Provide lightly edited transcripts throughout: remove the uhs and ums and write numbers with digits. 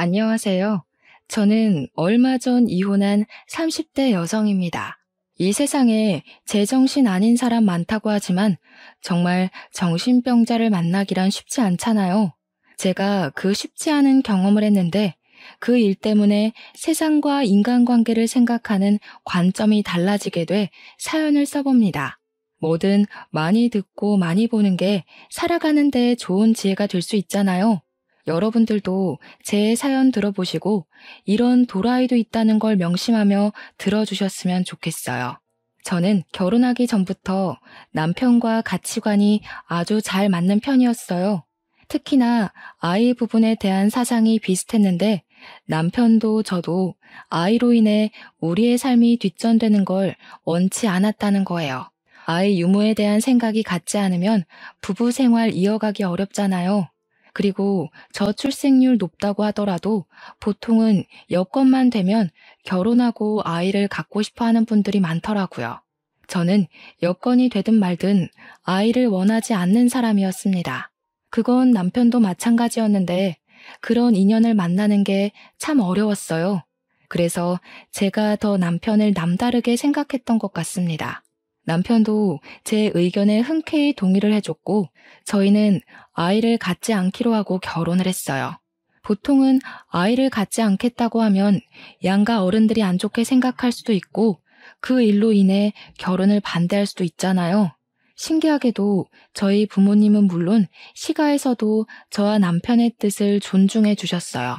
안녕하세요. 저는 얼마 전 이혼한 30대 여성입니다. 이 세상에 제정신 아닌 사람 많다고 하지만 정말 정신병자를 만나기란 쉽지 않잖아요. 제가 그 쉽지 않은 경험을 했는데 그 일 때문에 세상과 인간관계를 생각하는 관점이 달라지게 돼 사연을 써봅니다. 뭐든 많이 듣고 많이 보는 게 살아가는 데 좋은 지혜가 될 수 있잖아요. 여러분들도 제 사연 들어보시고 이런 도라이도 있다는 걸 명심하며 들어주셨으면 좋겠어요. 저는 결혼하기 전부터 남편과 가치관이 아주 잘 맞는 편이었어요. 특히나 아이 부분에 대한 사상이 비슷했는데 남편도 저도 아이로 인해 우리의 삶이 뒷전되는 걸 원치 않았다는 거예요. 아이 유무에 대한 생각이 같지 않으면 부부 생활 이어가기 어렵잖아요. 그리고 저출생률 높다고 하더라도 보통은 여건만 되면 결혼하고 아이를 갖고 싶어 하는 분들이 많더라고요. 저는 여건이 되든 말든 아이를 원하지 않는 사람이었습니다. 그건 남편도 마찬가지였는데 그런 인연을 만나는 게 참 어려웠어요. 그래서 제가 더 남편을 남다르게 생각했던 것 같습니다. 남편도 제 의견에 흔쾌히 동의를 해줬고 저희는 아이를 갖지 않기로 하고 결혼을 했어요. 보통은 아이를 갖지 않겠다고 하면 양가 어른들이 안 좋게 생각할 수도 있고 그 일로 인해 결혼을 반대할 수도 있잖아요. 신기하게도 저희 부모님은 물론 시가에서도 저와 남편의 뜻을 존중해 주셨어요.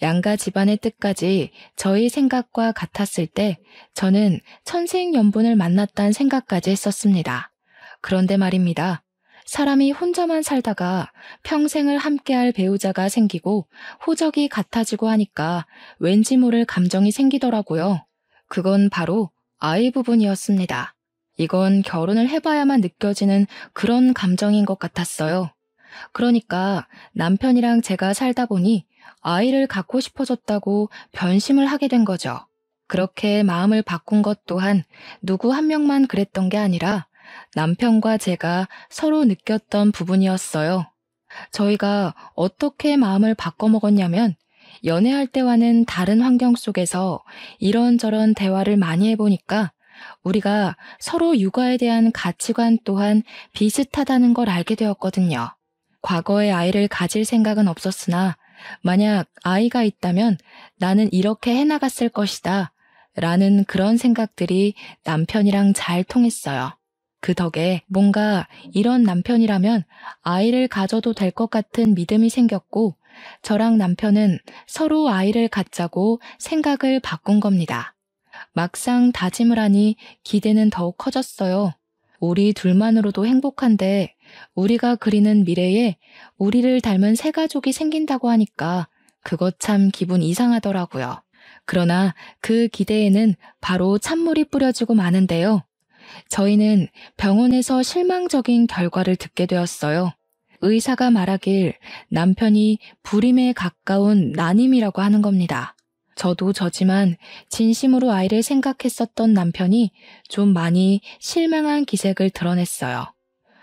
양가 집안의 뜻까지 저희 생각과 같았을 때 저는 천생연분을 만났다는 생각까지 했었습니다. 그런데 말입니다. 사람이 혼자만 살다가 평생을 함께할 배우자가 생기고 호적이 같아지고 하니까 왠지 모를 감정이 생기더라고요. 그건 바로 아이 부분이었습니다. 이건 결혼을 해봐야만 느껴지는 그런 감정인 것 같았어요. 그러니까 남편이랑 제가 살다 보니 아이를 갖고 싶어졌다고 변심을 하게 된 거죠. 그렇게 마음을 바꾼 것 또한 누구 한 명만 그랬던 게 아니라 남편과 제가 서로 느꼈던 부분이었어요. 저희가 어떻게 마음을 바꿔먹었냐면 연애할 때와는 다른 환경 속에서 이런저런 대화를 많이 해보니까 우리가 서로 육아에 대한 가치관 또한 비슷하다는 걸 알게 되었거든요. 과거에 아이를 가질 생각은 없었으나 만약 아이가 있다면 나는 이렇게 해나갔을 것이다 라는 그런 생각들이 남편이랑 잘 통했어요. 그 덕에 뭔가 이런 남편이라면 아이를 가져도 될 것 같은 믿음이 생겼고 저랑 남편은 서로 아이를 갖자고 생각을 바꾼 겁니다. 막상 다짐을 하니 기대는 더욱 커졌어요. 우리 둘만으로도 행복한데 우리가 그리는 미래에 우리를 닮은 새 가족이 생긴다고 하니까 그것 참 기분 이상하더라고요. 그러나 그 기대에는 바로 찬물이 뿌려지고 마는데요. 저희는 병원에서 실망적인 결과를 듣게 되었어요. 의사가 말하길 남편이 불임에 가까운 난임이라고 하는 겁니다. 저도 저지만 진심으로 아이를 생각했었던 남편이 좀 많이 실망한 기색을 드러냈어요.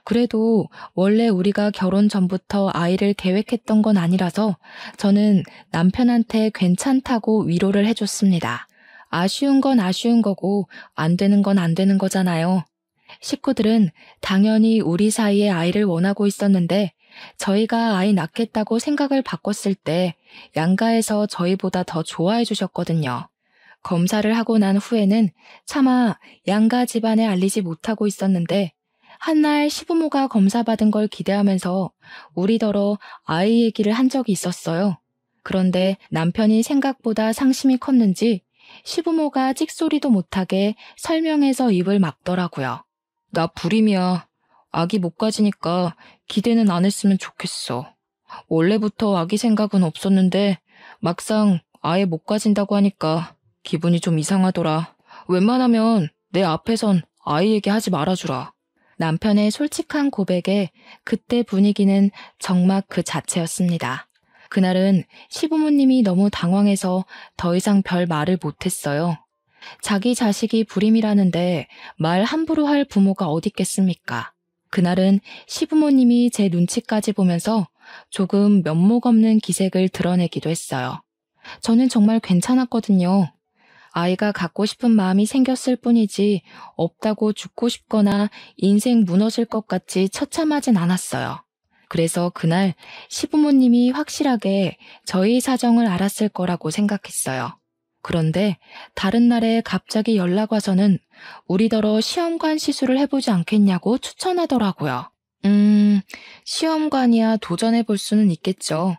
그래도 원래 우리가 결혼 전부터 아이를 계획했던 건 아니라서 저는 남편한테 괜찮다고 위로를 해줬습니다. 아쉬운 건 아쉬운 거고 안 되는 건 안 되는 거잖아요. 식구들은 당연히 우리 사이에 아이를 원하고 있었는데 저희가 아이 낳겠다고 생각을 바꿨을 때 양가에서 저희보다 더 좋아해 주셨거든요. 검사를 하고 난 후에는 차마 양가 집안에 알리지 못하고 있었는데 한날 시부모가 검사받은 걸 기대하면서 우리더러 아이 얘기를 한 적이 있었어요. 그런데 남편이 생각보다 상심이 컸는지 시부모가 찍소리도 못하게 설명해서 입을 막더라고요. 나 불임이야. 아기 못 가지니까 기대는 안 했으면 좋겠어. 원래부터 아기 생각은 없었는데 막상 아예 못 가진다고 하니까 기분이 좀 이상하더라. 웬만하면 내 앞에선 아이 얘기하지 말아주라. 남편의 솔직한 고백에 그때 분위기는 정막 그 자체였습니다. 그날은 시부모님이 너무 당황해서 더 이상 별 말을 못했어요. 자기 자식이 불임이라는데 말 함부로 할 부모가 어디 있겠습니까? 그날은 시부모님이 제 눈치까지 보면서 조금 면목 없는 기색을 드러내기도 했어요. 저는 정말 괜찮았거든요. 아이가 갖고 싶은 마음이 생겼을 뿐이지 없다고 죽고 싶거나 인생 무너질 것 같이 처참하진 않았어요. 그래서 그날 시부모님이 확실하게 저희 사정을 알았을 거라고 생각했어요. 그런데 다른 날에 갑자기 연락 와서는 우리더러 시험관 시술을 해보지 않겠냐고 추천하더라고요. 음, 시험관이야 도전해 볼 수는 있겠죠.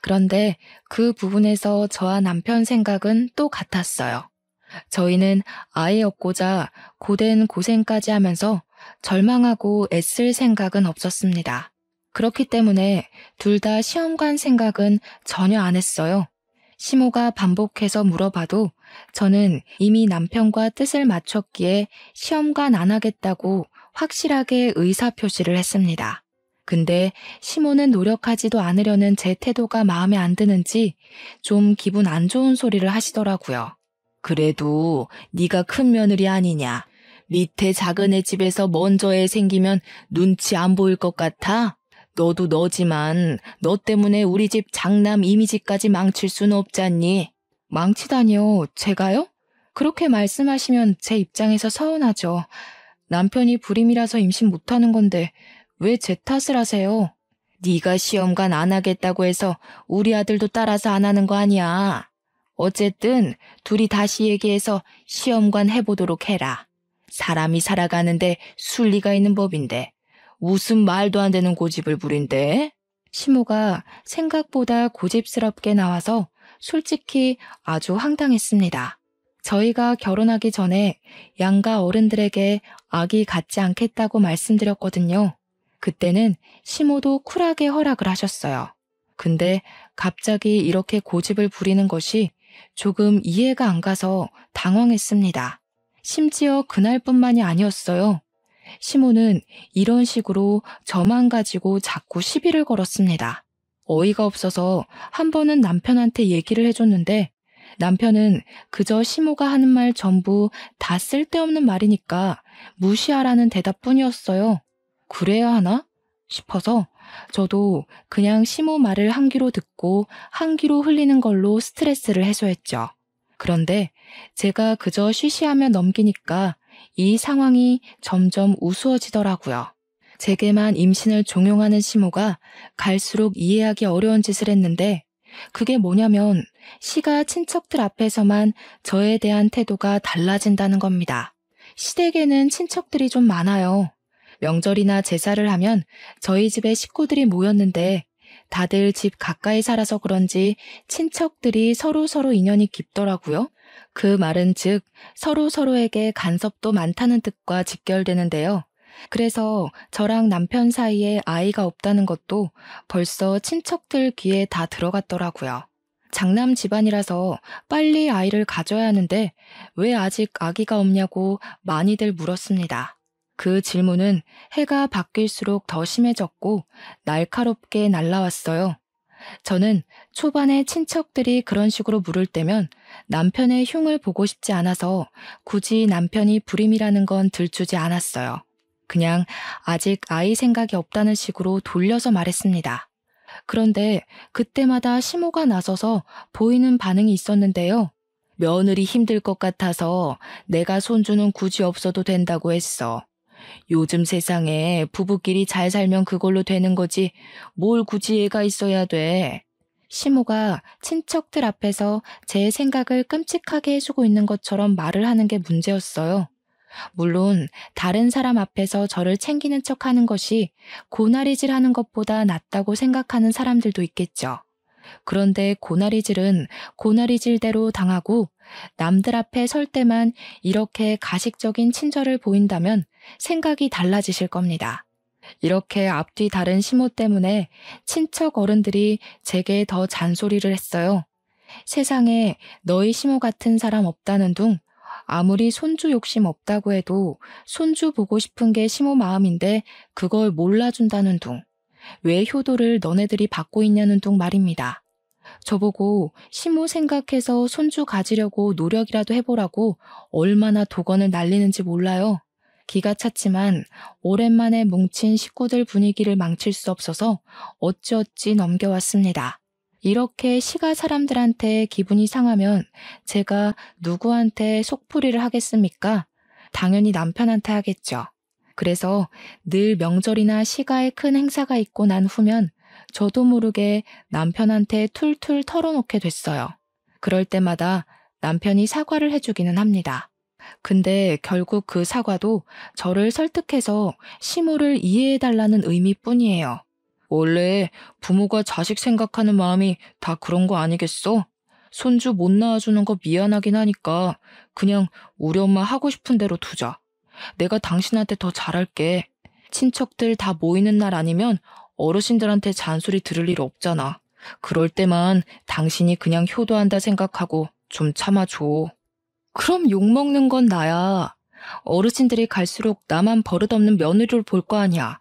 그런데 그 부분에서 저와 남편 생각은 또 같았어요. 저희는 아이 얻고자 고된 고생까지 하면서 절망하고 애쓸 생각은 없었습니다. 그렇기 때문에 둘 다 시험관 생각은 전혀 안 했어요. 시모가 반복해서 물어봐도 저는 이미 남편과 뜻을 맞췄기에 시험관 안 하겠다고 확실하게 의사표시를 했습니다. 근데 시모는 노력하지도 않으려는 제 태도가 마음에 안 드는지 좀 기분 안 좋은 소리를 하시더라고요. 그래도 네가 큰 며느리 아니냐. 밑에 작은 애 집에서 먼저 애 생기면 눈치 안 보일 것 같아? 너도 너지만 너 때문에 우리 집 장남 이미지까지 망칠 순 없잖니. 망치다니요? 제가요? 그렇게 말씀하시면 제 입장에서 서운하죠. 남편이 불임이라서 임신 못하는 건데 왜 제 탓을 하세요? 네가 시험관 안 하겠다고 해서 우리 아들도 따라서 안 하는 거 아니야. 어쨌든 둘이 다시 얘기해서 시험관 해보도록 해라. 사람이 살아가는데 순리가 있는 법인데 무슨 말도 안 되는 고집을 부린대? 시모가 생각보다 고집스럽게 나와서 솔직히 아주 황당했습니다. 저희가 결혼하기 전에 양가 어른들에게 아기 갖지 않겠다고 말씀드렸거든요. 그때는 시모도 쿨하게 허락을 하셨어요. 근데 갑자기 이렇게 고집을 부리는 것이 조금 이해가 안 가서 당황했습니다. 심지어 그날뿐만이 아니었어요. 시모는 이런 식으로 저만 가지고 자꾸 시비를 걸었습니다. 어이가 없어서 한 번은 남편한테 얘기를 해줬는데 남편은 그저 시모가 하는 말 전부 다 쓸데없는 말이니까 무시하라는 대답뿐이었어요. 그래야 하나 싶어서 저도 그냥 시모 말을 한 귀로 듣고 한 귀로 흘리는 걸로 스트레스를 해소했죠. 그런데 제가 그저 쉬쉬하며 넘기니까 이 상황이 점점 우스워지더라고요. 제게만 임신을 종용하는 시모가 갈수록 이해하기 어려운 짓을 했는데 그게 뭐냐면 시가 친척들 앞에서만 저에 대한 태도가 달라진다는 겁니다. 시댁에는 친척들이 좀 많아요. 명절이나 제사를 하면 저희 집에 식구들이 모였는데 다들 집 가까이 살아서 그런지 친척들이 서로서로 인연이 깊더라고요. 그 말은 즉 서로서로에게 간섭도 많다는 뜻과 직결되는데요. 그래서 저랑 남편 사이에 아이가 없다는 것도 벌써 친척들 귀에 다 들어갔더라고요. 장남 집안이라서 빨리 아이를 가져야 하는데 왜 아직 아기가 없냐고 많이들 물었습니다. 그 질문은 해가 바뀔수록 더 심해졌고 날카롭게 날라왔어요. 저는 초반에 친척들이 그런 식으로 물을 때면 남편의 흉을 보고 싶지 않아서 굳이 남편이 불임이라는 건 들추지 않았어요. 그냥 아직 아이 생각이 없다는 식으로 돌려서 말했습니다. 그런데 그때마다 시모가 나서서 보이는 반응이 있었는데요. 며느리 힘들 것 같아서 내가 손주는 굳이 없어도 된다고 했어. 요즘 세상에 부부끼리 잘 살면 그걸로 되는 거지 뭘 굳이 애가 있어야 돼. 시모가 친척들 앞에서 제 생각을 끔찍하게 해주고 있는 것처럼 말을 하는 게 문제였어요. 물론 다른 사람 앞에서 저를 챙기는 척하는 것이 고나리질 하는 것보다 낫다고 생각하는 사람들도 있겠죠. 그런데 고나리질은 고나리질대로 당하고 남들 앞에 설 때만 이렇게 가식적인 친절을 보인다면 생각이 달라지실 겁니다. 이렇게 앞뒤 다른 시모 때문에 친척 어른들이 제게 더 잔소리를 했어요. 세상에 너희 시모 같은 사람 없다는 둥, 아무리 손주 욕심 없다고 해도 손주 보고 싶은 게 시모 마음인데 그걸 몰라준다는 둥, 왜 효도를 너네들이 받고 있냐는 둥 말입니다. 저보고 시모 생각해서 손주 가지려고 노력이라도 해보라고 얼마나 독언을 날리는지 몰라요. 기가 찼지만 오랜만에 뭉친 식구들 분위기를 망칠 수 없어서 어찌어찌 넘겨왔습니다. 이렇게 시가 사람들한테 기분이 상하면 제가 누구한테 속풀이를 하겠습니까? 당연히 남편한테 하겠죠. 그래서 늘 명절이나 시가에 큰 행사가 있고 난 후면 저도 모르게 남편한테 툴툴 털어놓게 됐어요. 그럴 때마다 남편이 사과를 해주기는 합니다. 근데 결국 그 사과도 저를 설득해서 시모를 이해해달라는 의미뿐이에요. 원래 부모가 자식 생각하는 마음이 다 그런 거 아니겠어? 손주 못 낳아주는 거 미안하긴 하니까 그냥 우리 엄마 하고 싶은 대로 두자. 내가 당신한테 더 잘할게. 친척들 다 모이는 날 아니면 어르신들한테 잔소리 들을 일 없잖아. 그럴 때만 당신이 그냥 효도한다 생각하고 좀 참아줘. 그럼 욕먹는 건 나야. 어르신들이 갈수록 나만 버릇없는 며느리를 볼 거 아니야.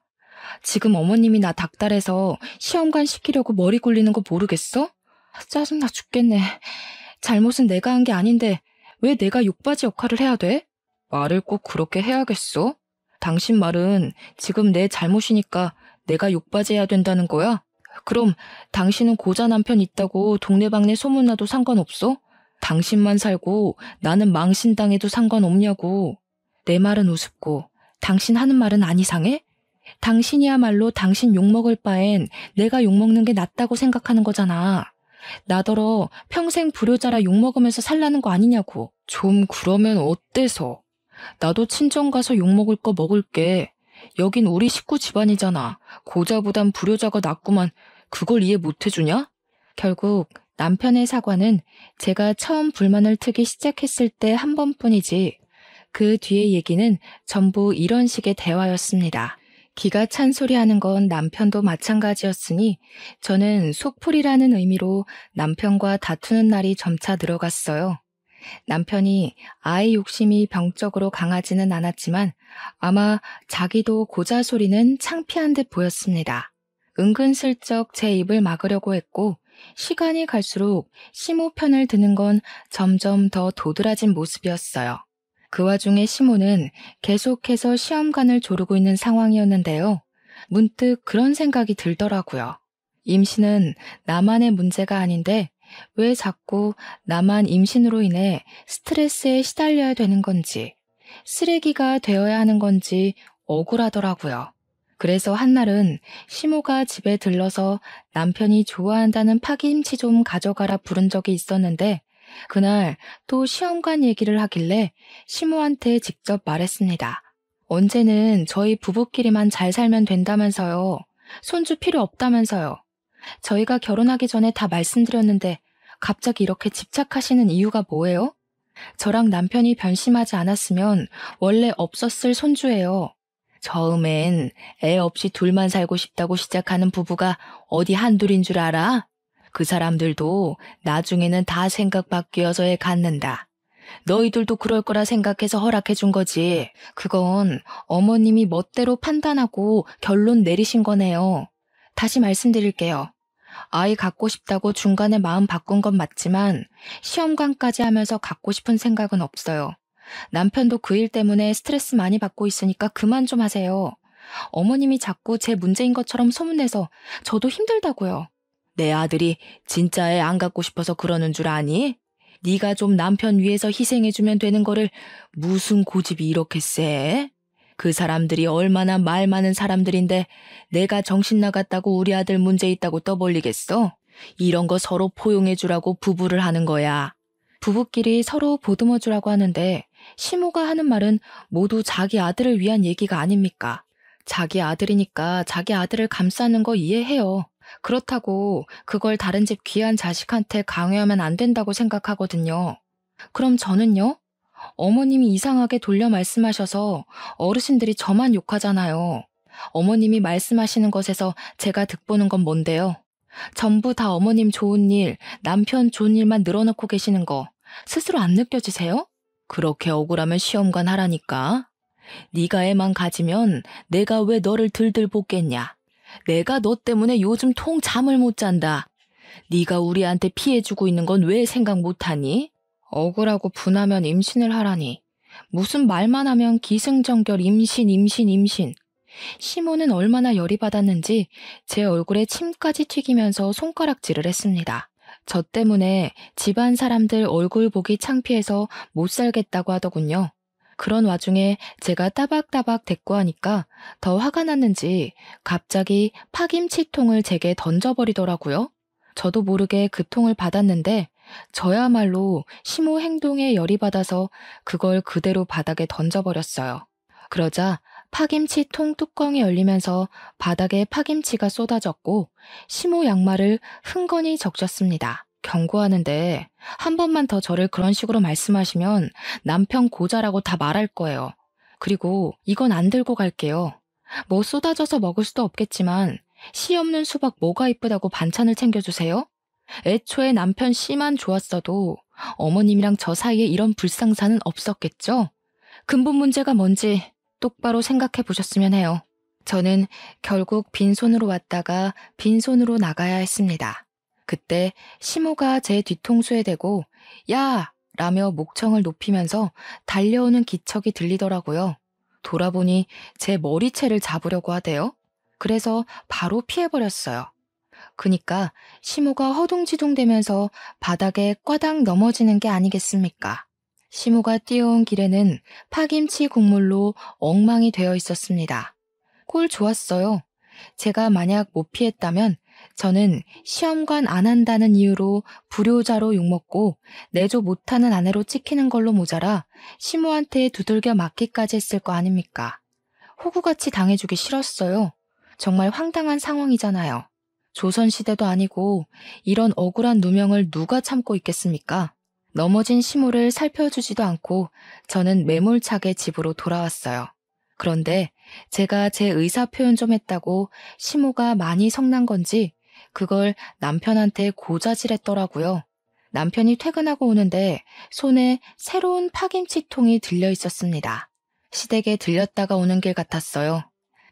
지금 어머님이 나 닥달해서 시험관 시키려고 머리 굴리는 거 모르겠어? 짜증나 죽겠네. 잘못은 내가 한 게 아닌데 왜 내가 욕바지 역할을 해야 돼? 말을 꼭 그렇게 해야겠어? 당신 말은 지금 내 잘못이니까 내가 욕바지 해야 된다는 거야? 그럼 당신은 고자 남편 있다고 동네방네 소문나도 상관없어? 당신만 살고 나는 망신당해도 상관없냐고. 내 말은 우습고 당신 하는 말은 안 이상해? 당신이야말로 당신 욕먹을 바엔 내가 욕먹는 게 낫다고 생각하는 거잖아. 나더러 평생 불효자라 욕먹으면서 살라는 거 아니냐고. 좀 그러면 어때서? 나도 친정 가서 욕먹을 거 먹을게. 여긴 우리 식구 집안이잖아. 고자보단 불효자가 낫구만. 그걸 이해 못 해주냐? 결국 남편의 사과는 제가 처음 불만을 트기 시작했을 때 한 번뿐이지 그 뒤의 얘기는 전부 이런 식의 대화였습니다. 기가 찬 소리 하는 건 남편도 마찬가지였으니 저는 속풀이라는 의미로 남편과 다투는 날이 점차 늘어갔어요. 남편이 아이 욕심이 병적으로 강하지는 않았지만 아마 자기도 고자 소리는 창피한 듯 보였습니다. 은근슬쩍 제 입을 막으려고 했고 시간이 갈수록 시모 편을 드는 건 점점 더 도드라진 모습이었어요. 그 와중에 시모는 계속해서 시험관을 조르고 있는 상황이었는데요. 문득 그런 생각이 들더라고요. 임신은 나만의 문제가 아닌데 왜 자꾸 나만 임신으로 인해 스트레스에 시달려야 되는 건지, 쓰레기가 되어야 하는 건지 억울하더라고요. 그래서 한날은 시모가 집에 들러서 남편이 좋아한다는 파김치 좀 가져가라 부른 적이 있었는데 그날 또 시험관 얘기를 하길래 시모한테 직접 말했습니다. 언제는 저희 부부끼리만 잘 살면 된다면서요. 손주 필요 없다면서요. 저희가 결혼하기 전에 다 말씀드렸는데 갑자기 이렇게 집착하시는 이유가 뭐예요? 저랑 남편이 변심하지 않았으면 원래 없었을 손주예요. 처음엔 애 없이 둘만 살고 싶다고 시작하는 부부가 어디 한둘인 줄 알아? 그 사람들도 나중에는 다 생각 바뀌어서 애 갖는다. 너희들도 그럴 거라 생각해서 허락해 준 거지. 그건 어머님이 멋대로 판단하고 결론 내리신 거네요. 다시 말씀드릴게요. 아이 갖고 싶다고 중간에 마음 바꾼 건 맞지만 시험관까지 하면서 갖고 싶은 생각은 없어요. 남편도 그 일 때문에 스트레스 많이 받고 있으니까 그만 좀 하세요. 어머님이 자꾸 제 문제인 것처럼 소문내서 저도 힘들다고요. 내 아들이 진짜 애 안 갖고 싶어서 그러는 줄 아니? 네가 좀 남편 위해서 희생해주면 되는 거를 무슨 고집이 이렇게 세? 그 사람들이 얼마나 말 많은 사람들인데 내가 정신 나갔다고 우리 아들 문제 있다고 떠벌리겠어? 이런 거 서로 포용해주라고 부부를 하는 거야. 부부끼리 서로 보듬어주라고 하는데 시모가 하는 말은 모두 자기 아들을 위한 얘기가 아닙니까? 자기 아들이니까 자기 아들을 감싸는 거 이해해요. 그렇다고 그걸 다른 집 귀한 자식한테 강요하면 안 된다고 생각하거든요. 그럼 저는요? 어머님이 이상하게 돌려 말씀하셔서 어르신들이 저만 욕하잖아요. 어머님이 말씀하시는 것에서 제가 득보는 건 뭔데요? 전부 다 어머님 좋은 일, 남편 좋은 일만 늘어놓고 계시는 거 스스로 안 느껴지세요? 그렇게 억울하면 시험관 하라니까. 네가 애만 가지면 내가 왜 너를 들들 볶겠냐. 내가 너 때문에 요즘 통 잠을 못 잔다. 네가 우리한테 피해주고 있는 건 왜 생각 못하니? 억울하고 분하면 임신을 하라니. 무슨 말만 하면 기승전결 임신. 시모는 얼마나 열이 받았는지 제 얼굴에 침까지 튀기면서 손가락질을 했습니다. 저 때문에 집안 사람들 얼굴 보기 창피해서 못 살겠다고 하더군요. 그런 와중에 제가 따박따박 대꾸하니까 더 화가 났는지 갑자기 파김치통을 제게 던져버리더라고요. 저도 모르게 그 통을 받았는데 저야말로 시모 행동에 열이 받아서 그걸 그대로 바닥에 던져버렸어요. 그러자 파김치 통 뚜껑이 열리면서 바닥에 파김치가 쏟아졌고 시모 양말을 흥건히 적셨습니다. 경고하는데 한 번만 더 저를 그런 식으로 말씀하시면 남편 고자라고 다 말할 거예요. 그리고 이건 안 들고 갈게요. 뭐 쏟아져서 먹을 수도 없겠지만 씨 없는 수박 뭐가 이쁘다고 반찬을 챙겨주세요? 애초에 남편 씨만 좋았어도 어머님이랑 저 사이에 이런 불상사는 없었겠죠? 근본 문제가 뭔지 똑바로 생각해 보셨으면 해요. 저는 결국 빈손으로 왔다가 빈손으로 나가야 했습니다. 그때 시모가 제 뒤통수에 대고 야! 라며 목청을 높이면서 달려오는 기척이 들리더라고요. 돌아보니 제 머리채를 잡으려고 하대요. 그래서 바로 피해버렸어요. 그니까 시모가 허둥지둥대면서 바닥에 꽈당 넘어지는 게 아니겠습니까? 시모가 뛰어온 길에는 파김치 국물로 엉망이 되어 있었습니다. 꼴 좋았어요. 제가 만약 못 피했다면 저는 시험관 안 한다는 이유로 불효자로 욕먹고 내조 못하는 아내로 찍히는 걸로 모자라 시모한테 두들겨 맞기까지 했을 거 아닙니까? 호구같이 당해주기 싫었어요. 정말 황당한 상황이잖아요. 조선시대도 아니고 이런 억울한 누명을 누가 참고 있겠습니까? 넘어진 시모를 살펴주지도 않고 저는 매몰차게 집으로 돌아왔어요. 그런데 제가 제 의사 표현 좀 했다고 시모가 많이 성난 건지 그걸 남편한테 고자질했더라고요. 남편이 퇴근하고 오는데 손에 새로운 파김치통이 들려 있었습니다. 시댁에 들렸다가 오는 길 같았어요.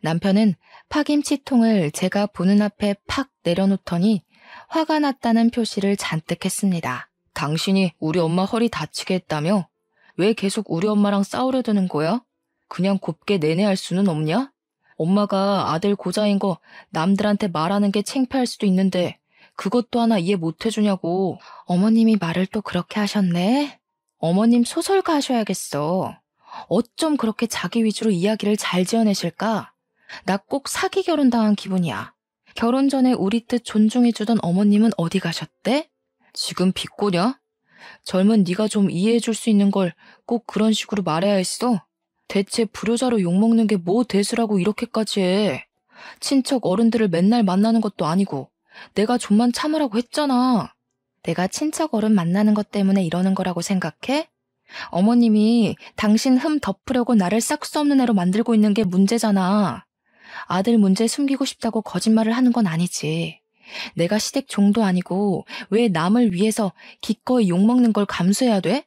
남편은 파김치통을 제가 보는 앞에 팍 내려놓더니 화가 났다는 표시를 잔뜩 했습니다. 당신이 우리 엄마 허리 다치게 했다며? 왜 계속 우리 엄마랑 싸우려 드는 거야? 그냥 곱게 내내할 수는 없냐? 엄마가 아들 고자인 거 남들한테 말하는 게 창피할 수도 있는데 그것도 하나 이해 못 해주냐고. 어머님이 말을 또 그렇게 하셨네? 어머님 소설가 하셔야겠어. 어쩜 그렇게 자기 위주로 이야기를 잘 지어내실까? 나 꼭 사기 결혼당한 기분이야. 결혼 전에 우리 뜻 존중해주던 어머님은 어디 가셨대? 지금 비꼬냐? 젊은 네가 좀 이해해줄 수 있는 걸 꼭 그런 식으로 말해야 했어? 대체 불효자로 욕먹는 게 뭐 대수라고 이렇게까지 해? 친척 어른들을 맨날 만나는 것도 아니고 내가 좀만 참으라고 했잖아. 내가 친척 어른 만나는 것 때문에 이러는 거라고 생각해? 어머님이 당신 흠 덮으려고 나를 싹 수 없는 애로 만들고 있는 게 문제잖아. 아들 문제 숨기고 싶다고 거짓말을 하는 건 아니지. 내가 시댁 종도 아니고 왜 남을 위해서 기꺼이 욕먹는 걸 감수해야 돼?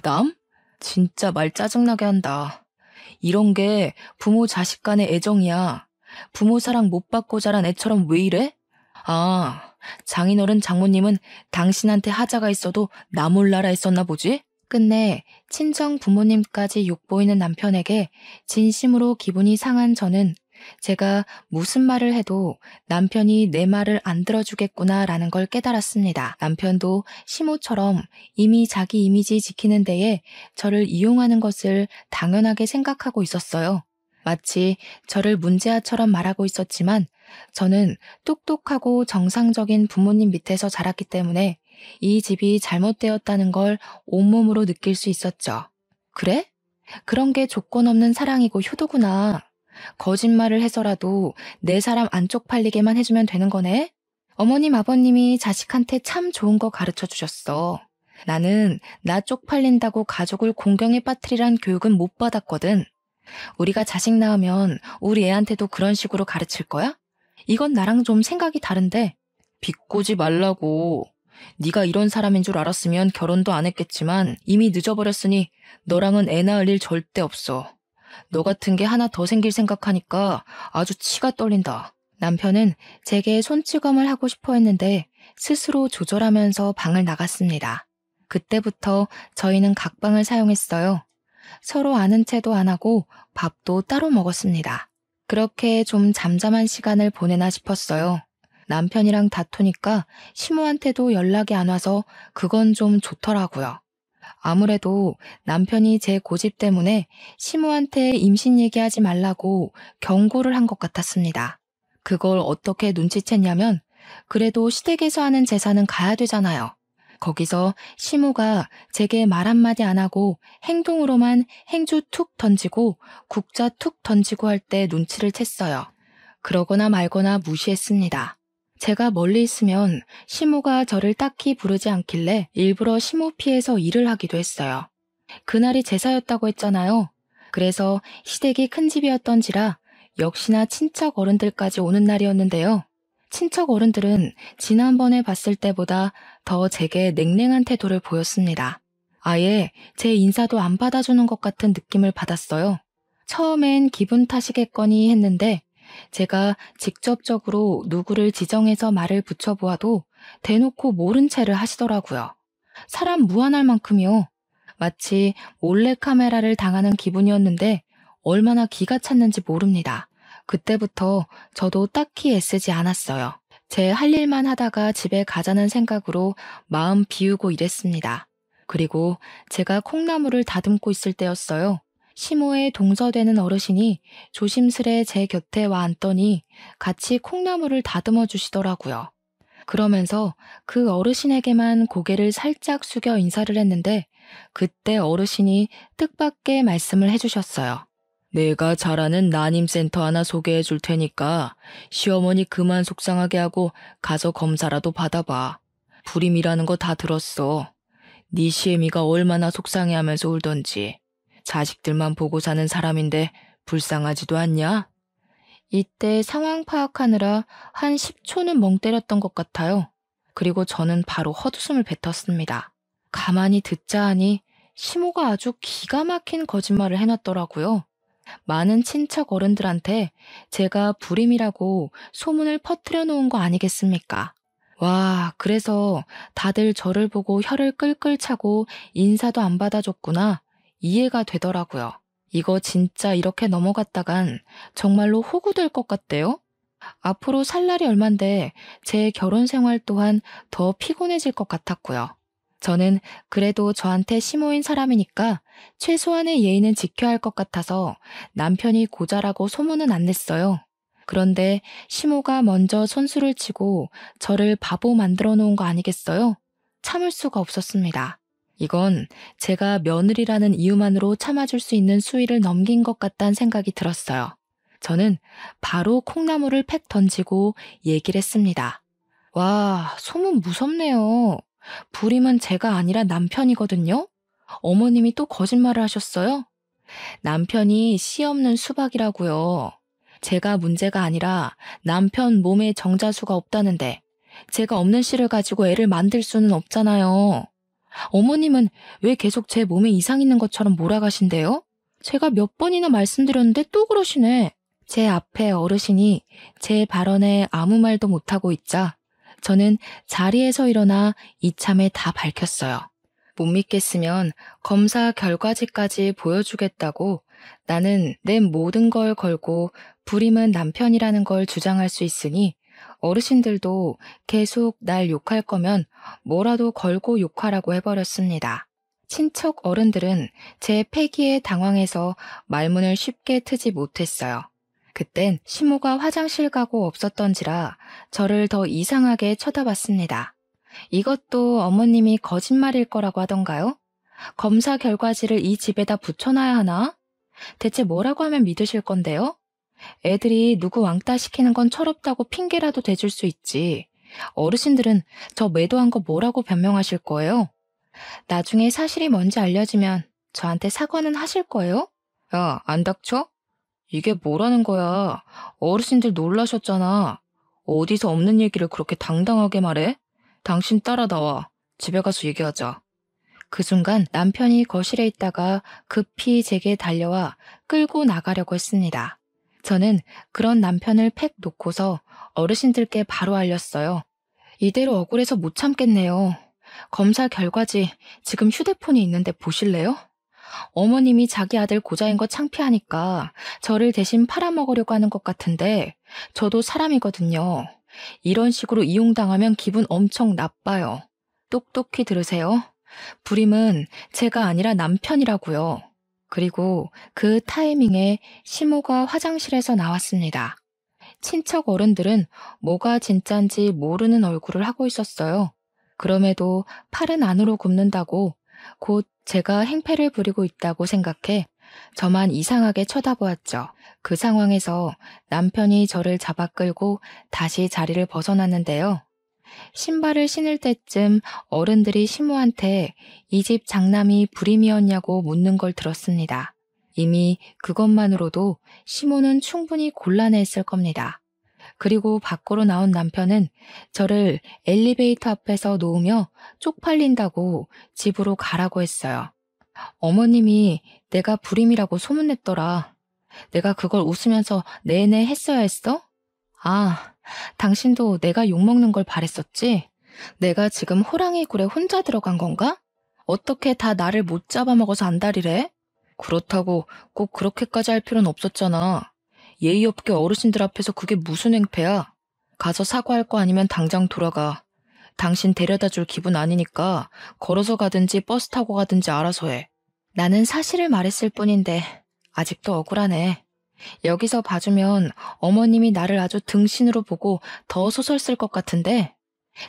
남? 진짜 말 짜증나게 한다. 이런 게 부모 자식 간의 애정이야. 부모 사랑 못 받고 자란 애처럼 왜 이래? 아, 장인어른 장모님은 당신한테 하자가 있어도 나 몰라라 했었나 보지? 끝내 친정 부모님까지 욕보이는 남편에게 진심으로 기분이 상한 저는 제가 무슨 말을 해도 남편이 내 말을 안 들어주겠구나라는 걸 깨달았습니다. 남편도 시모처럼 이미 자기 이미지 지키는 데에 저를 이용하는 것을 당연하게 생각하고 있었어요. 마치 저를 문제아처럼 말하고 있었지만 저는 똑똑하고 정상적인 부모님 밑에서 자랐기 때문에 이 집이 잘못되었다는 걸 온몸으로 느낄 수 있었죠. 그래? 그런 게 조건 없는 사랑이고 효도구나. 거짓말을 해서라도 내 사람 안 쪽팔리게만 해주면 되는 거네? 어머님 아버님이 자식한테 참 좋은 거 가르쳐 주셨어. 나는 나 쪽팔린다고 가족을 공경에 빠뜨리란 교육은 못 받았거든. 우리가 자식 낳으면 우리 애한테도 그런 식으로 가르칠 거야? 이건 나랑 좀 생각이 다른데. 비꼬지 말라고. 네가 이런 사람인 줄 알았으면 결혼도 안 했겠지만 이미 늦어버렸으니 너랑은 애 낳을 일 절대 없어. 너 같은 게 하나 더 생길 생각하니까 아주 치가 떨린다. 남편은 제게 손찌검을 하고 싶어 했는데 스스로 조절하면서 방을 나갔습니다. 그때부터 저희는 각방을 사용했어요. 서로 아는 체도 안 하고 밥도 따로 먹었습니다. 그렇게 좀 잠잠한 시간을 보내나 싶었어요. 남편이랑 다투니까 시모한테도 연락이 안 와서 그건 좀 좋더라고요. 아무래도 남편이 제 고집 때문에 시모한테 임신 얘기하지 말라고 경고를 한 것 같았습니다. 그걸 어떻게 눈치챘냐면 그래도 시댁에서 하는 제사는 가야 되잖아요. 거기서 시모가 제게 말 한마디 안 하고 행동으로만 행주 툭 던지고 국자 툭 던지고 할 때 눈치를 챘어요. 그러거나 말거나 무시했습니다. 제가 멀리 있으면 시모가 저를 딱히 부르지 않길래 일부러 시모 피해서 일을 하기도 했어요. 그날이 제사였다고 했잖아요. 그래서 시댁이 큰 집이었던지라 역시나 친척 어른들까지 오는 날이었는데요. 친척 어른들은 지난번에 봤을 때보다 더 제게 냉랭한 태도를 보였습니다. 아예 제 인사도 안 받아주는 것 같은 느낌을 받았어요. 처음엔 기분 탓이겠거니 했는데 제가 직접적으로 누구를 지정해서 말을 붙여보아도 대놓고 모른 채를 하시더라고요. 사람 무안할 만큼이요. 마치 몰래카메라를 당하는 기분이었는데 얼마나 기가 찼는지 모릅니다. 그때부터 저도 딱히 애쓰지 않았어요. 제 할 일만 하다가 집에 가자는 생각으로 마음 비우고 일했습니다. 그리고 제가 콩나물을 다듬고 있을 때였어요. 시모에 동서되는 어르신이 조심스레 제 곁에 와 앉더니 같이 콩나물을 다듬어 주시더라고요. 그러면서 그 어르신에게만 고개를 살짝 숙여 인사를 했는데 그때 어르신이 뜻밖의 말씀을 해주셨어요. 내가 잘 아는 난임센터 하나 소개해 줄 테니까 시어머니 그만 속상하게 하고 가서 검사라도 받아봐. 불임이라는 거 다 들었어. 네 시애미가 얼마나 속상해하면서 울던지. 자식들만 보고 사는 사람인데 불쌍하지도 않냐? 이때 상황 파악하느라 한 10초는 멍 때렸던 것 같아요. 그리고 저는 바로 헛웃음을 뱉었습니다. 가만히 듣자 하니 시모가 아주 기가 막힌 거짓말을 해놨더라고요. 많은 친척 어른들한테 제가 불임이라고 소문을 퍼뜨려 놓은 거 아니겠습니까? 와, 그래서 다들 저를 보고 혀를 끌끌 차고 인사도 안 받아줬구나. 이해가 되더라고요. 이거 진짜 이렇게 넘어갔다간 정말로 호구될 것 같대요. 앞으로 살 날이 얼만데 제 결혼 생활 또한 더 피곤해질 것 같았고요. 저는 그래도 저한테 시모인 사람이니까 최소한의 예의는 지켜야 할 것 같아서 남편이 고자라고 소문은 안 냈어요. 그런데 시모가 먼저 손수를 치고 저를 바보 만들어 놓은 거 아니겠어요? 참을 수가 없었습니다. 이건 제가 며느리라는 이유만으로 참아줄 수 있는 수위를 넘긴 것 같다는 생각이 들었어요. 저는 바로 콩나물을 팩 던지고 얘기를 했습니다. 와, 소문 무섭네요. 불임은 제가 아니라 남편이거든요? 어머님이 또 거짓말을 하셨어요? 남편이 씨 없는 수박이라고요. 제가 문제가 아니라 남편 몸에 정자수가 없다는데 제가 없는 씨를 가지고 애를 만들 수는 없잖아요. 어머님은 왜 계속 제 몸에 이상 있는 것처럼 몰아가신대요? 제가 몇 번이나 말씀드렸는데 또 그러시네. 제 앞에 어르신이 제 발언에 아무 말도 못하고 있자 저는 자리에서 일어나 이참에 다 밝혔어요. 못 믿겠으면 검사 결과지까지 보여주겠다고 나는 내 모든 걸 걸고 불임은 남편이라는 걸 주장할 수 있으니 어르신들도 계속 날 욕할 거면 뭐라도 걸고 욕하라고 해버렸습니다. 친척 어른들은 제 패기에 당황해서 말문을 쉽게 트지 못했어요. 그땐 시모가 화장실 가고 없었던지라 저를 더 이상하게 쳐다봤습니다. 이것도 어머님이 거짓말일 거라고 하던가요? 검사 결과지를 이 집에다 붙여놔야 하나? 대체 뭐라고 하면 믿으실 건데요? 애들이 누구 왕따 시키는 건 철없다고 핑계라도 대줄 수 있지. 어르신들은 저 매도한 거 뭐라고 변명하실 거예요? 나중에 사실이 뭔지 알려지면 저한테 사과는 하실 거예요? 야, 안 닥쳐? 이게 뭐라는 거야? 어르신들 놀라셨잖아. 어디서 없는 얘기를 그렇게 당당하게 말해? 당신 따라 나와. 집에 가서 얘기하자. 그 순간 남편이 거실에 있다가 급히 제게 달려와 끌고 나가려고 했습니다. 저는 그런 남편을 팩 놓고서 어르신들께 바로 알렸어요. 이대로 억울해서 못 참겠네요. 검사 결과지 지금 휴대폰이 있는데 보실래요? 어머님이 자기 아들 고자인 거 창피하니까 저를 대신 팔아먹으려고 하는 것 같은데 저도 사람이거든요. 이런 식으로 이용당하면 기분 엄청 나빠요. 똑똑히 들으세요. 불임은 제가 아니라 남편이라고요. 그리고 그 타이밍에 시모가 화장실에서 나왔습니다. 친척 어른들은 뭐가 진짠지 모르는 얼굴을 하고 있었어요. 그럼에도 팔은 안으로 굽는다고 곧 제가 행패를 부리고 있다고 생각해 저만 이상하게 쳐다보았죠. 그 상황에서 남편이 저를 잡아 끌고 다시 자리를 벗어났는데요. 신발을 신을 때쯤 어른들이 시모한테 이 집 장남이 불임이었냐고 묻는 걸 들었습니다. 이미 그것만으로도 시모는 충분히 곤란해했을 겁니다. 그리고 밖으로 나온 남편은 저를 엘리베이터 앞에서 놓으며 쪽팔린다고 집으로 가라고 했어요. 어머님이 내가 불임이라고 소문냈더라. 내가 그걸 웃으면서 내내 했어야 했어? 아, 당신도 내가 욕먹는 걸 바랬었지? 내가 지금 호랑이 굴에 혼자 들어간 건가? 어떻게 다 나를 못 잡아먹어서 안달이래? 그렇다고 꼭 그렇게까지 할 필요는 없었잖아. 예의 없게 어르신들 앞에서 그게 무슨 행패야? 가서 사과할 거 아니면 당장 돌아가. 당신 데려다 줄 기분 아니니까 걸어서 가든지 버스 타고 가든지 알아서 해. 나는 사실을 말했을 뿐인데 아직도 억울하네. 여기서 봐주면 어머님이 나를 아주 등신으로 보고 더 소설 쓸 것 같은데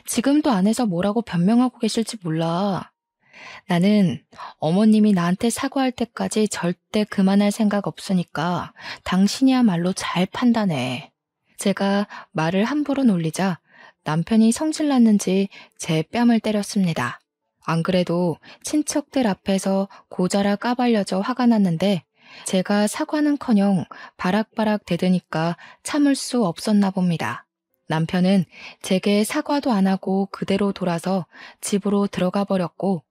지금도 안에서 뭐라고 변명하고 계실지 몰라. 나는 어머님이 나한테 사과할 때까지 절대 그만할 생각 없으니까 당신이야말로 잘 판단해. 제가 말을 함부로 놀리자 남편이 성질났는지 제 뺨을 때렸습니다. 안 그래도 친척들 앞에서 고자라 까발려져 화가 났는데 제가 사과는커녕 바락바락 대드니까 참을 수 없었나 봅니다. 남편은 제게 사과도 안 하고 그대로 돌아서 집으로 들어가 버렸고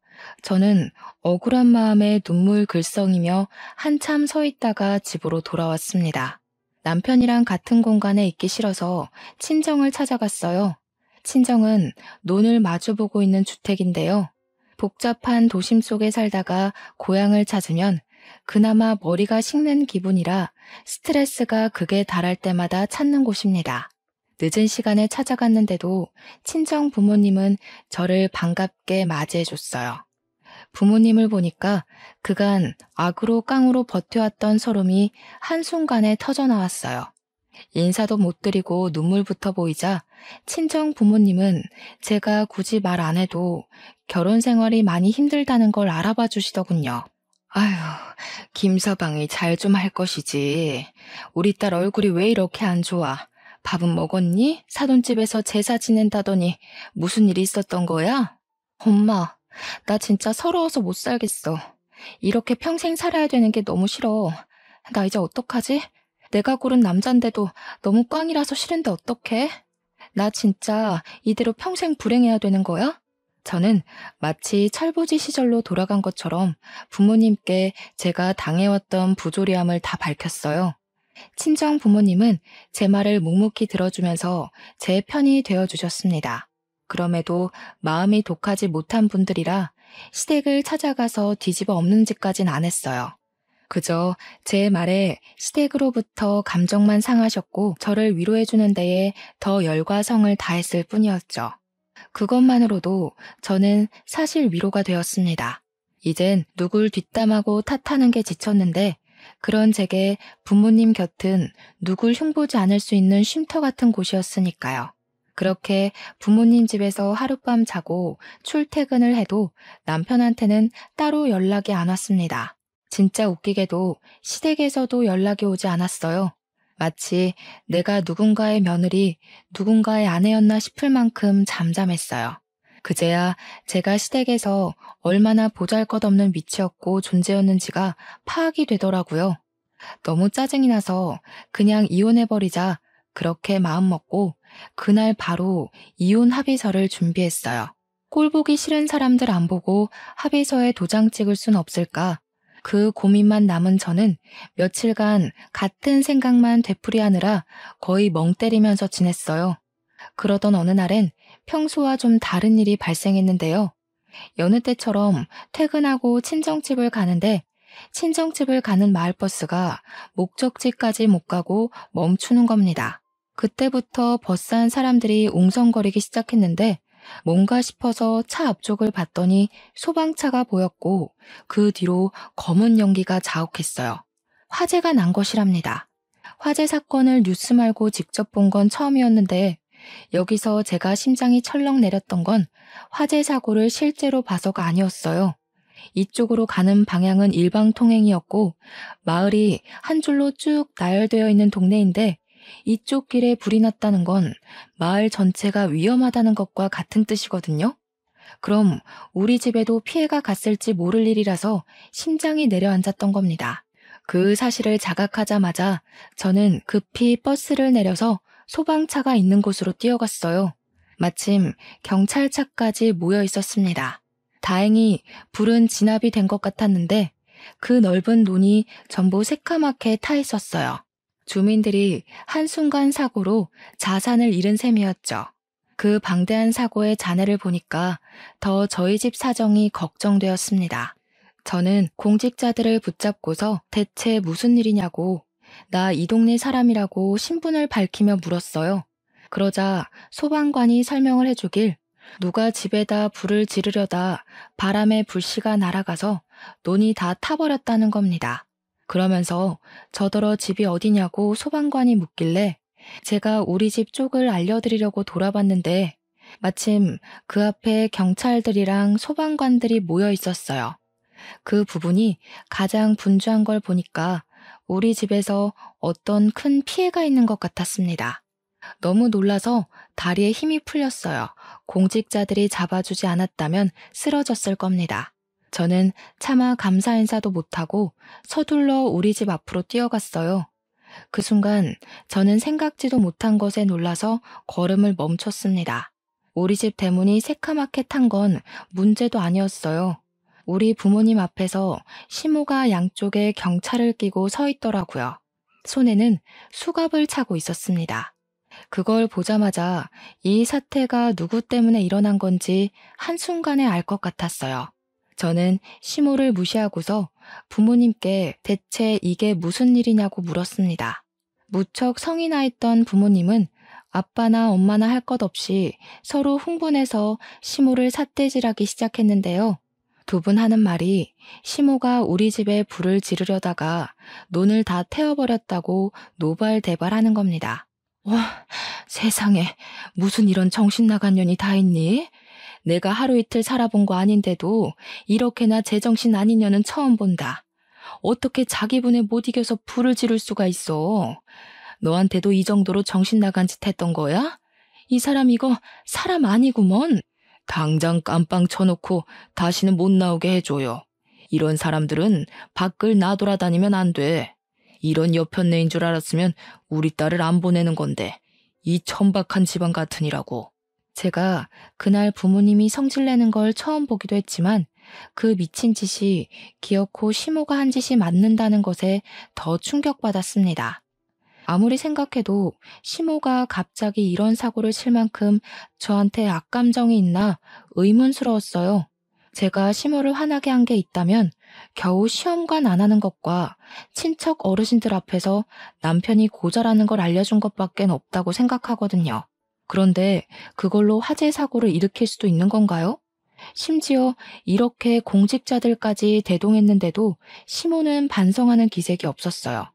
저는 억울한 마음에 눈물 글썽이며 한참 서 있다가 집으로 돌아왔습니다. 남편이랑 같은 공간에 있기 싫어서 친정을 찾아갔어요. 친정은 논을 마주보고 있는 주택인데요. 복잡한 도심 속에 살다가 고향을 찾으면 그나마 머리가 식는 기분이라 스트레스가 극에 달할 때마다 찾는 곳입니다. 늦은 시간에 찾아갔는데도 친정 부모님은 저를 반갑게 맞이해줬어요. 부모님을 보니까 그간 악으로 깡으로 버텨왔던 서름이 한순간에 터져나왔어요. 인사도 못 드리고 눈물부터 보이자 친정 부모님은 제가 굳이 말 안 해도 결혼 생활이 많이 힘들다는 걸 알아봐 주시더군요. 아휴, 김서방이 잘 좀 할 것이지. 우리 딸 얼굴이 왜 이렇게 안 좋아? 밥은 먹었니? 사돈집에서 제사 지낸다더니 무슨 일이 있었던 거야? 엄마, 나 진짜 서러워서 못 살겠어. 이렇게 평생 살아야 되는 게 너무 싫어. 나 이제 어떡하지? 내가 고른 남잔데도 너무 꽝이라서 싫은데 어떡해? 나 진짜 이대로 평생 불행해야 되는 거야? 저는 마치 철부지 시절로 돌아간 것처럼 부모님께 제가 당해왔던 부조리함을 다 밝혔어요. 친정 부모님은 제 말을 묵묵히 들어주면서 제 편이 되어주셨습니다. 그럼에도 마음이 독하지 못한 분들이라 시댁을 찾아가서 뒤집어 엎는 짓까진 안 했어요. 그저 제 말에 시댁으로부터 감정만 상하셨고 저를 위로해주는 데에 더 열과 성을 다했을 뿐이었죠. 그것만으로도 저는 사실 위로가 되었습니다. 이젠 누굴 뒷담하고 탓하는 게 지쳤는데 그런 제게 부모님 곁은 누굴 흉보지 않을 수 있는 쉼터 같은 곳이었으니까요. 그렇게 부모님 집에서 하룻밤 자고 출퇴근을 해도 남편한테는 따로 연락이 안 왔습니다. 진짜 웃기게도 시댁에서도 연락이 오지 않았어요. 마치 내가 누군가의 며느리, 누군가의 아내였나 싶을 만큼 잠잠했어요. 그제야 제가 시댁에서 얼마나 보잘것없는 위치였고 존재였는지가 파악이 되더라고요. 너무 짜증이 나서 그냥 이혼해버리자 그렇게 마음먹고 그날 바로 이혼 합의서를 준비했어요. 꼴보기 싫은 사람들 안 보고 합의서에 도장 찍을 순 없을까? 그 고민만 남은 저는 며칠간 같은 생각만 되풀이하느라 거의 멍 때리면서 지냈어요. 그러던 어느 날엔 평소와 좀 다른 일이 발생했는데요. 여느 때처럼 퇴근하고 친정집을 가는데 친정집을 가는 마을버스가 목적지까지 못 가고 멈추는 겁니다. 그때부터 버스 안 사람들이 웅성거리기 시작했는데 뭔가 싶어서 차 앞쪽을 봤더니 소방차가 보였고 그 뒤로 검은 연기가 자욱했어요. 화재가 난 것이랍니다. 화재 사건을 뉴스 말고 직접 본 건 처음이었는데 여기서 제가 심장이 철렁 내렸던 건 화재 사고를 실제로 봐서가 아니었어요. 이쪽으로 가는 방향은 일방통행이었고 마을이 한 줄로 쭉 나열되어 있는 동네인데 이쪽 길에 불이 났다는 건 마을 전체가 위험하다는 것과 같은 뜻이거든요. 그럼 우리 집에도 피해가 갔을지 모를 일이라서 심장이 내려앉았던 겁니다. 그 사실을 자각하자마자 저는 급히 버스를 내려서 소방차가 있는 곳으로 뛰어갔어요. 마침 경찰차까지 모여 있었습니다. 다행히 불은 진압이 된 것 같았는데 그 넓은 논이 전부 새카맣게 타 있었어요. 주민들이 한순간 사고로 자산을 잃은 셈이었죠. 그 방대한 사고의 잔해를 보니까 더 저희 집 사정이 걱정되었습니다. 저는 공직자들을 붙잡고서 대체 무슨 일이냐고 나 이 동네 사람이라고 신분을 밝히며 물었어요. 그러자 소방관이 설명을 해주길 누가 집에다 불을 지르려다 바람에 불씨가 날아가서 논이 다 타버렸다는 겁니다. 그러면서 저더러 집이 어디냐고 소방관이 묻길래 제가 우리 집 쪽을 알려드리려고 돌아봤는데 마침 그 앞에 경찰들이랑 소방관들이 모여 있었어요. 그 부분이 가장 분주한 걸 보니까 우리 집에서 어떤 큰 피해가 있는 것 같았습니다. 너무 놀라서 다리에 힘이 풀렸어요. 공직자들이 잡아주지 않았다면 쓰러졌을 겁니다. 저는 차마 감사 인사도 못하고 서둘러 우리 집 앞으로 뛰어갔어요. 그 순간 저는 생각지도 못한 것에 놀라서 걸음을 멈췄습니다. 우리 집 대문이 새카맣게 탄 건 문제도 아니었어요. 우리 부모님 앞에서 시모가 양쪽에 경찰을 끼고 서 있더라고요. 손에는 수갑을 차고 있었습니다. 그걸 보자마자 이 사태가 누구 때문에 일어난 건지 한순간에 알 것 같았어요. 저는 시모를 무시하고서 부모님께 대체 이게 무슨 일이냐고 물었습니다. 무척 성이 나 있던 부모님은 아빠나 엄마나 할 것 없이 서로 흥분해서 시모를 삿대질하기 시작했는데요. 두 분 하는 말이 시모가 우리 집에 불을 지르려다가 논을 다 태워버렸다고 노발대발하는 겁니다. 와, 세상에 무슨 이런 정신 나간 년이 다 있니? 내가 하루 이틀 살아본 거 아닌데도 이렇게나 제정신 아닌 년은 처음 본다. 어떻게 자기 분에 못 이겨서 불을 지를 수가 있어? 너한테도 이 정도로 정신 나간 짓 했던 거야? 이 사람 이거 사람 아니구먼. 당장 깜빵 쳐놓고 다시는 못 나오게 해줘요. 이런 사람들은 밖을 나돌아다니면 안 돼. 이런 여편네인 줄 알았으면 우리 딸을 안 보내는 건데 이 천박한 집안 같으니라고. 제가 그날 부모님이 성질내는 걸 처음 보기도 했지만 그 미친 짓이 기어코 시모가 한 짓이 맞는다는 것에 더 충격받았습니다. 아무리 생각해도 시모가 갑자기 이런 사고를 칠 만큼 저한테 악감정이 있나 의문스러웠어요. 제가 시모를 화나게 한 게 있다면 겨우 시험관 안 하는 것과 친척 어르신들 앞에서 남편이 고자라는 걸 알려준 것밖엔 없다고 생각하거든요. 그런데 그걸로 화재 사고를 일으킬 수도 있는 건가요? 심지어 이렇게 공직자들까지 대동했는데도 시모는 반성하는 기색이 없었어요.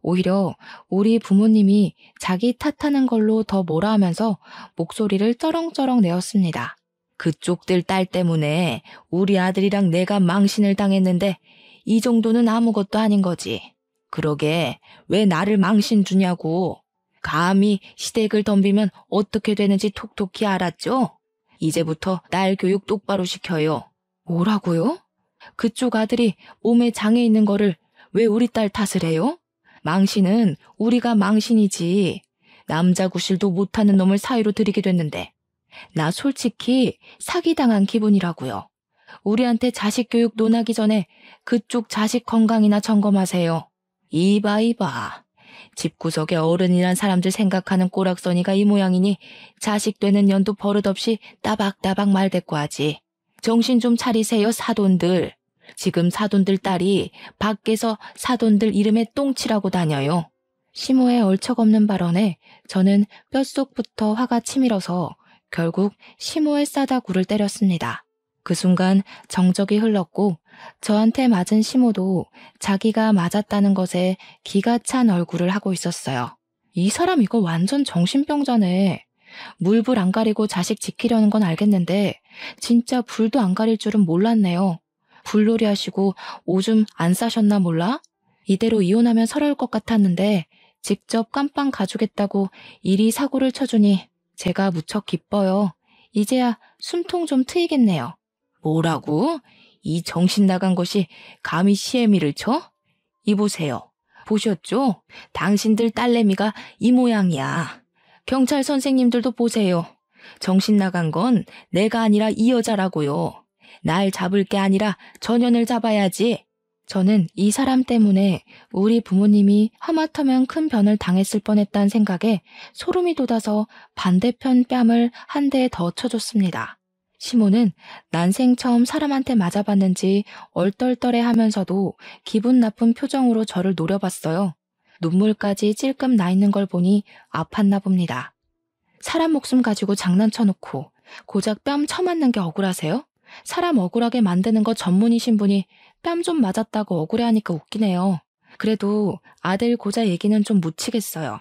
오히려 우리 부모님이 자기 탓하는 걸로 더 뭐라 하면서 목소리를 쩌렁쩌렁 내었습니다. 그쪽들 딸 때문에 우리 아들이랑 내가 망신을 당했는데 이 정도는 아무것도 아닌 거지. 그러게 왜 나를 망신 주냐고. 감히 시댁을 덤비면 어떻게 되는지 톡톡히 알았죠? 이제부터 딸 교육 똑바로 시켜요. 뭐라고요? 그쪽 아들이 몸에 장애 있는 거를 왜 우리 딸 탓을 해요? 망신은 우리가 망신이지. 남자 구실도 못하는 놈을 사위로 들이게 됐는데 나 솔직히 사기당한 기분이라고요. 우리한테 자식 교육 논하기 전에 그쪽 자식 건강이나 점검하세요. 이봐. 집구석에 어른이란 사람들 생각하는 꼬락서니가 이 모양이니 자식 되는 년도 버릇없이 따박따박 말대꾸 하지. 정신 좀 차리세요, 사돈들. 지금 사돈들 딸이 밖에서 사돈들 이름에 똥칠하고 다녀요. 시모의 얼척없는 발언에 저는 뼛속부터 화가 치밀어서 결국 시모의 싸다구를 때렸습니다. 그 순간 정적이 흘렀고 저한테 맞은 시모도 자기가 맞았다는 것에 기가 찬 얼굴을 하고 있었어요. 이 사람 이거 완전 정신병자네. 물불 안 가리고 자식 지키려는 건 알겠는데 진짜 불도 안 가릴 줄은 몰랐네요. 불놀이 하시고 오줌 안 싸셨나 몰라? 이대로 이혼하면 서러울 것 같았는데 직접 깜빵 가주겠다고 이리 사고를 쳐주니 제가 무척 기뻐요. 이제야 숨통 좀 트이겠네요. 뭐라고? 이 정신 나간 것이 감히 시애미를 쳐? 이보세요. 보셨죠? 당신들 딸내미가 이 모양이야. 경찰 선생님들도 보세요. 정신 나간 건 내가 아니라 이 여자라고요. 날 잡을 게 아니라 전현을 잡아야지. 저는 이 사람 때문에 우리 부모님이 하마터면 큰 변을 당했을 뻔했다는 생각에 소름이 돋아서 반대편 뺨을 한 대 더 쳐줬습니다. 시모는 난생 처음 사람한테 맞아봤는지 얼떨떨해 하면서도 기분 나쁜 표정으로 저를 노려봤어요. 눈물까지 찔끔 나 있는 걸 보니 아팠나 봅니다. 사람 목숨 가지고 장난쳐놓고 고작 뺨 쳐맞는 게 억울하세요? 사람 억울하게 만드는 거 전문이신 분이 뺨 좀 맞았다고 억울해하니까 웃기네요. 그래도 아들 고자 얘기는 좀 묻히겠어요.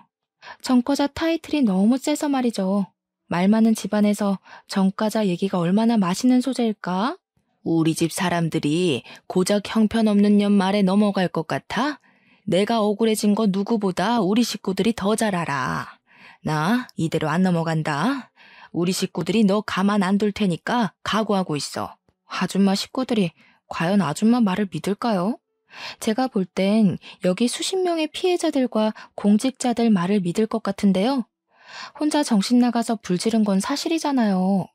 전과자 타이틀이 너무 세서 말이죠. 말 많은 집안에서 전과자 얘기가 얼마나 맛있는 소재일까? 우리 집 사람들이 고작 형편없는 년 말에 넘어갈 것 같아? 내가 억울해진 거 누구보다 우리 식구들이 더 잘 알아. 나 이대로 안 넘어간다. 우리 식구들이 너 가만 안 둘 테니까 각오하고 있어. 아줌마 식구들이 과연 아줌마 말을 믿을까요? 제가 볼 땐 여기 수십 명의 피해자들과 공직자들 말을 믿을 것 같은데요. 혼자 정신 나가서 불지른 건 사실이잖아요.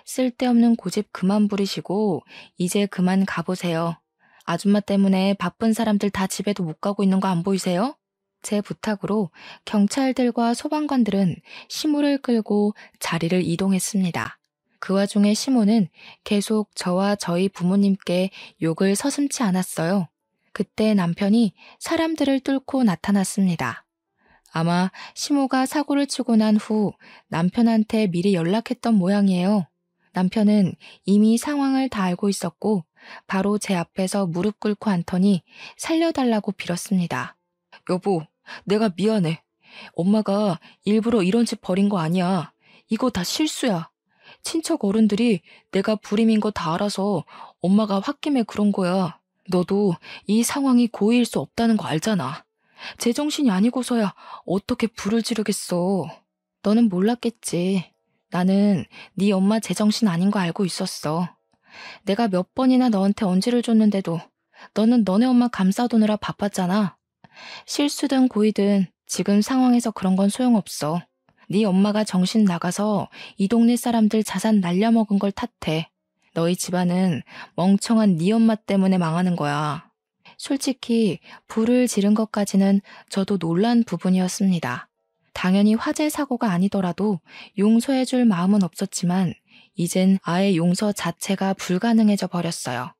쓸데없는 고집 그만 부리시고 이제 그만 가보세요. 아줌마 때문에 바쁜 사람들 다 집에도 못 가고 있는 거 안 보이세요? 제 부탁으로 경찰들과 소방관들은 시모를 끌고 자리를 이동했습니다. 그 와중에 시모는 계속 저와 저희 부모님께 욕을 서슴지 않았어요. 그때 남편이 사람들을 뚫고 나타났습니다. 아마 시모가 사고를 치고 난 후 남편한테 미리 연락했던 모양이에요. 남편은 이미 상황을 다 알고 있었고 바로 제 앞에서 무릎 꿇고 앉더니 살려달라고 빌었습니다. 여보, 내가 미안해. 엄마가 일부러 이런 짓 벌인 거 아니야. 이거 다 실수야. 친척 어른들이 내가 불임인 거 다 알아서 엄마가 홧김에 그런 거야. 너도 이 상황이 고의일 수 없다는 거 알잖아. 제정신이 아니고서야 어떻게 불을 지르겠어. 너는 몰랐겠지. 나는 네 엄마 제정신 아닌 거 알고 있었어. 내가 몇 번이나 너한테 언지를 줬는데도 너는 너네 엄마 감싸두느라 바빴잖아. 실수든 고의든 지금 상황에서 그런 건 소용없어. 네 엄마가 정신 나가서 이 동네 사람들 자산 날려먹은 걸 탓해. 너희 집안은 멍청한 네 엄마 때문에 망하는 거야. 솔직히 불을 지른 것까지는 저도 놀란 부분이었습니다. 당연히 화재 사고가 아니더라도 용서해줄 마음은 없었지만 이젠 아예 용서 자체가 불가능해져 버렸어요.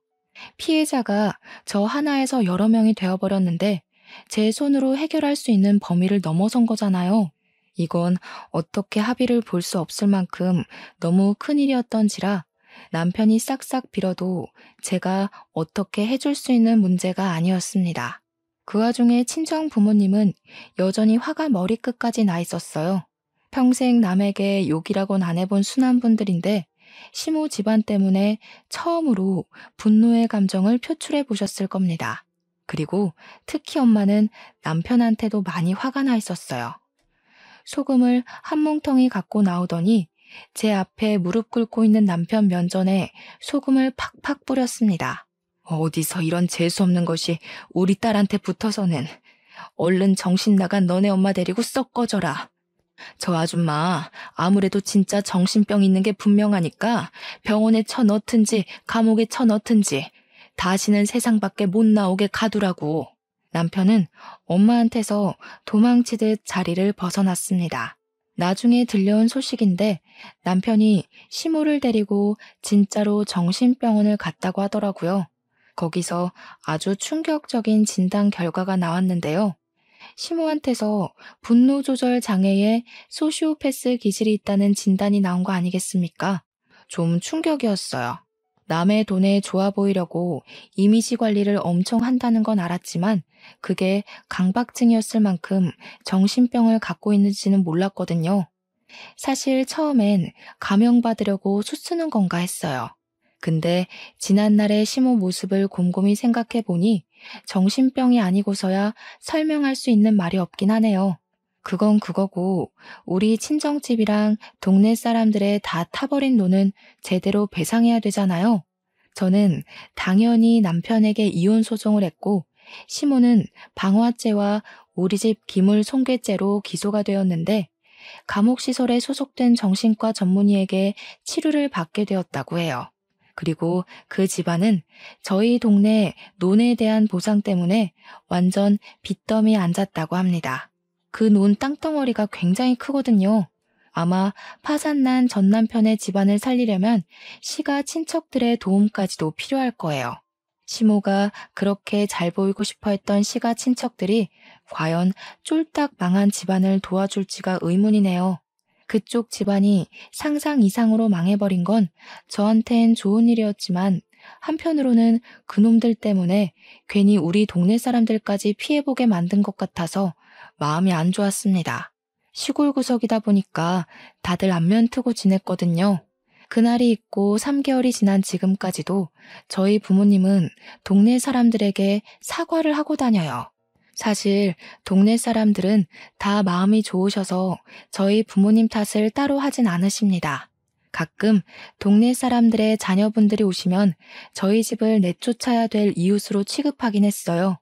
피해자가 저 하나에서 여러 명이 되어버렸는데 제 손으로 해결할 수 있는 범위를 넘어선 거잖아요. 이건 어떻게 합의를 볼 수 없을 만큼 너무 큰일이었던지라 남편이 싹싹 빌어도 제가 어떻게 해줄 수 있는 문제가 아니었습니다. 그 와중에 친정 부모님은 여전히 화가 머리끝까지 나 있었어요. 평생 남에게 욕이라곤 안 해본 순한 분들인데 시모 집안 때문에 처음으로 분노의 감정을 표출해 보셨을 겁니다. 그리고 특히 엄마는 남편한테도 많이 화가 나 있었어요. 소금을 한 뭉텅이 갖고 나오더니 제 앞에 무릎 꿇고 있는 남편 면전에 소금을 팍팍 뿌렸습니다. 어디서 이런 재수없는 것이 우리 딸한테 붙어서는. 얼른 정신 나간 너네 엄마 데리고 썩 꺼져라. 저 아줌마 아무래도 진짜 정신병 있는 게 분명하니까 병원에 쳐넣든지 감옥에 쳐넣든지 다시는 세상 밖에 못 나오게 가두라고. 남편은 엄마한테서 도망치듯 자리를 벗어났습니다. 나중에 들려온 소식인데 남편이 시모를 데리고 진짜로 정신병원을 갔다고 하더라고요. 거기서 아주 충격적인 진단 결과가 나왔는데요. 시모한테서 분노 조절 장애의 소시오패스 기질이 있다는 진단이 나온 거 아니겠습니까? 좀 충격이었어요. 남의 돈에 좋아 보이려고 이미지 관리를 엄청 한다는 건 알았지만 그게 강박증이었을 만큼 정신병을 갖고 있는지는 몰랐거든요. 사실 처음엔 감형받으려고 수쓰는 건가 했어요. 근데 지난날의 시모 모습을 곰곰이 생각해 보니 정신병이 아니고서야 설명할 수 있는 말이 없긴 하네요. 그건 그거고 우리 친정집이랑 동네 사람들의 다 타버린 돈은 제대로 배상해야 되잖아요. 저는 당연히 남편에게 이혼 소송을 했고 시모는 방화죄와 우리 집 기물 손괴죄로 기소가 되었는데 감옥시설에 소속된 정신과 전문의에게 치료를 받게 되었다고 해요. 그리고 그 집안은 저희 동네 논에 대한 보상 때문에 완전 빚더미 앉았다고 합니다. 그 논 땅덩어리가 굉장히 크거든요. 아마 파산난 전 남편의 집안을 살리려면 시가 친척들의 도움까지도 필요할 거예요. 시모가 그렇게 잘 보이고 싶어 했던 시가 친척들이 과연 쫄딱 망한 집안을 도와줄지가 의문이네요. 그쪽 집안이 상상 이상으로 망해버린 건 저한텐 좋은 일이었지만 한편으로는 그놈들 때문에 괜히 우리 동네 사람들까지 피해보게 만든 것 같아서 마음이 안 좋았습니다. 시골 구석이다 보니까 다들 안면 트고 지냈거든요. 그날이 있고 3개월이 지난 지금까지도 저희 부모님은 동네 사람들에게 사과를 하고 다녀요. 사실 동네 사람들은 다 마음이 좋으셔서 저희 부모님 탓을 따로 하진 않으십니다. 가끔 동네 사람들의 자녀분들이 오시면 저희 집을 내쫓아야 될 이웃으로 취급하긴 했어요.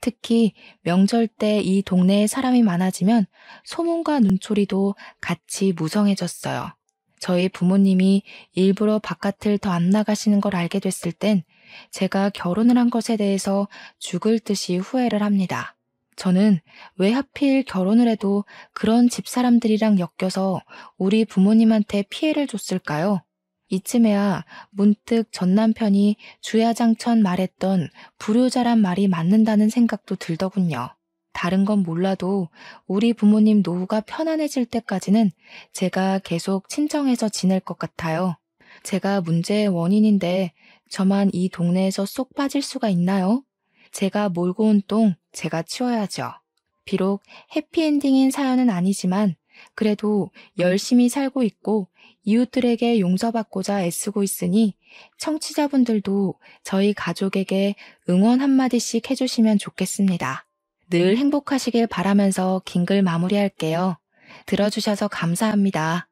특히 명절 때 이 동네에 사람이 많아지면 소문과 눈초리도 같이 무성해졌어요. 저희 부모님이 일부러 바깥을 더 안 나가시는 걸 알게 됐을 땐 제가 결혼을 한 것에 대해서 죽을 듯이 후회를 합니다. 저는 왜 하필 결혼을 해도 그런 집사람들이랑 엮여서 우리 부모님한테 피해를 줬을까요? 이쯤에야 문득 전 남편이 주야장천 말했던 불효자란 말이 맞는다는 생각도 들더군요. 다른 건 몰라도 우리 부모님 노후가 편안해질 때까지는 제가 계속 친정에서 지낼 것 같아요. 제가 문제의 원인인데 저만 이 동네에서 쏙 빠질 수가 있나요? 제가 몰고 온 똥 제가 치워야죠. 비록 해피엔딩인 사연은 아니지만 그래도 열심히 살고 있고 이웃들에게 용서받고자 애쓰고 있으니 청취자분들도 저희 가족에게 응원 한마디씩 해주시면 좋겠습니다. 늘 행복하시길 바라면서 긴 글 마무리할게요. 들어주셔서 감사합니다.